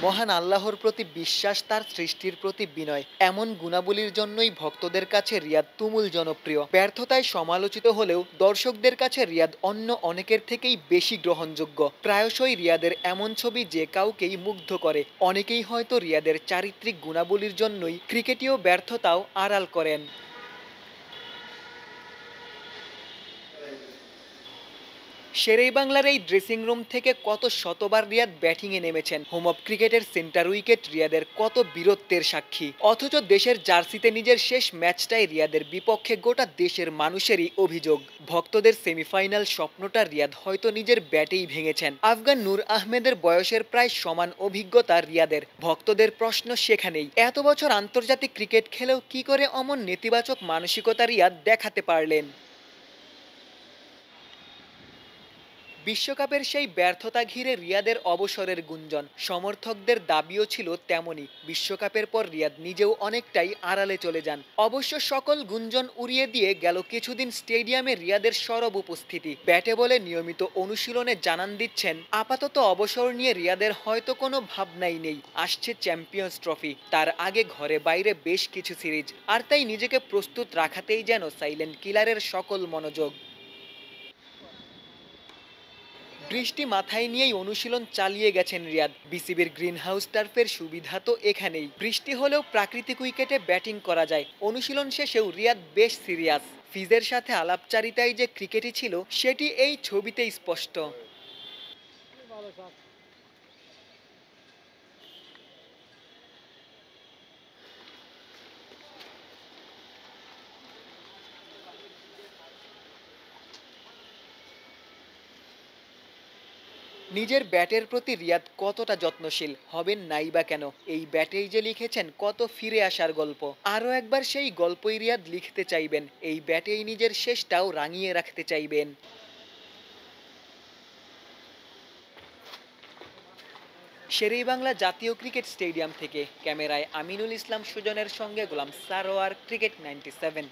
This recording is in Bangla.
মহান আল্লাহর প্রতি বিশ্বাস, তার সৃষ্টির প্রতি বিনয়, এমন গুণাবলীর জন্যই ভক্তদের কাছে রিয়াদ তুমুল জনপ্রিয়। ব্যর্থতায় সমালোচিত হলেও দর্শকদের কাছে রিয়াদ অন্য অনেকের থেকেই বেশি গ্রহণযোগ্য। প্রায়শই রিয়াদের এমন ছবি যে কাউকেই মুগ্ধ করে। অনেকেই হয়তো রিয়াদের চারিত্রিক গুণাবলীর জন্যই ক্রিকেটীয় ব্যর্থতাও আড়াল করেন। শেরেবাংলার এই ড্রেসিং রুম থেকে কত শতবার রিয়াদ ব্যাটিংয়ে নেমেছেন। হোম অব ক্রিকেটের সেন্টার উইকেট রিয়াদের কত বীরত্বের সাক্ষী। অথচ দেশের জার্সিতে নিজের শেষ ম্যাচটাই রিয়াদের বিপক্ষে গোটা দেশের মানুষেরই অভিযোগ। ভক্তদের সেমিফাইনাল স্বপ্নটা রিয়াদ হয়তো নিজের ব্যাটেই ভেঙেছেন। আফগান নূর আহমেদের বয়সের প্রায় সমান অভিজ্ঞতা রিয়াদের। ভক্তদের প্রশ্ন সেখানেই, এত বছর আন্তর্জাতিক ক্রিকেট খেলেও কি করে অমন নেতিবাচক মানসিকতা রিয়াদ দেখাতে পারলেন। বিশ্বকাপের সেই ব্যর্থতা ঘিরে রিয়াদের অবসরের গুঞ্জন, সমর্থকদের দাবিও ছিল তেমনই। বিশ্বকাপের পর রিয়াদ নিজেও অনেকটাই আড়ালে চলে যান। অবশ্য সকল গুঞ্জন উড়িয়ে দিয়ে গেল কিছুদিন স্টেডিয়ামে রিয়াদের সরব উপস্থিতি। ব্যাটে বলে নিয়মিত অনুশীলনে জানান দিচ্ছেন, আপাতত অবসর নিয়ে রিয়াদের হয়তো কোনো ভাবনাই নেই। আসছে চ্যাম্পিয়ন্স ট্রফি, তার আগে ঘরে বাইরে বেশ কিছু সিরিজ, আর তাই নিজেকে প্রস্তুত রাখাতেই যেন সাইলেন্ট কিলারের সকল মনোযোগ। বৃষ্টি মাথায় নিয়েই অনুশীলন চালিয়ে গেছেন রিয়াদ। বিসিবির গ্রিন হাউস টার্ফের সুবিধা তো এখানেই। বৃষ্টি হলেও প্রাকৃতিক উইকেটে ব্যাটিং করা যায়। অনুশীলন শেষেও রিয়াদ বেশ সিরিয়াস। ফিজের সাথে আলাপচারিতায় যে ক্রিকেটই ছিল সেটি এই ছবিতে স্পষ্ট। নিজের ব্যাটের প্রতি রিয়াদ কতটা যত্নশীল হবেন নাই বা কেন, এই ব্যাটেই যে লিখেছেন কত ফিরে আসার গল্প। আরও একবার সেই গল্পই রিয়াদ লিখতে চাইবেন, এই ব্যাটেই নিজের শেষটাও রাঙিয়ে রাখতে চাইবেন। শেরেবাংলা জাতীয় ক্রিকেট স্টেডিয়াম থেকে ক্যামেরায় আমিনুল ইসলাম সুজনের সঙ্গে গোলাম সারোয়ার, ক্রিকেট 97।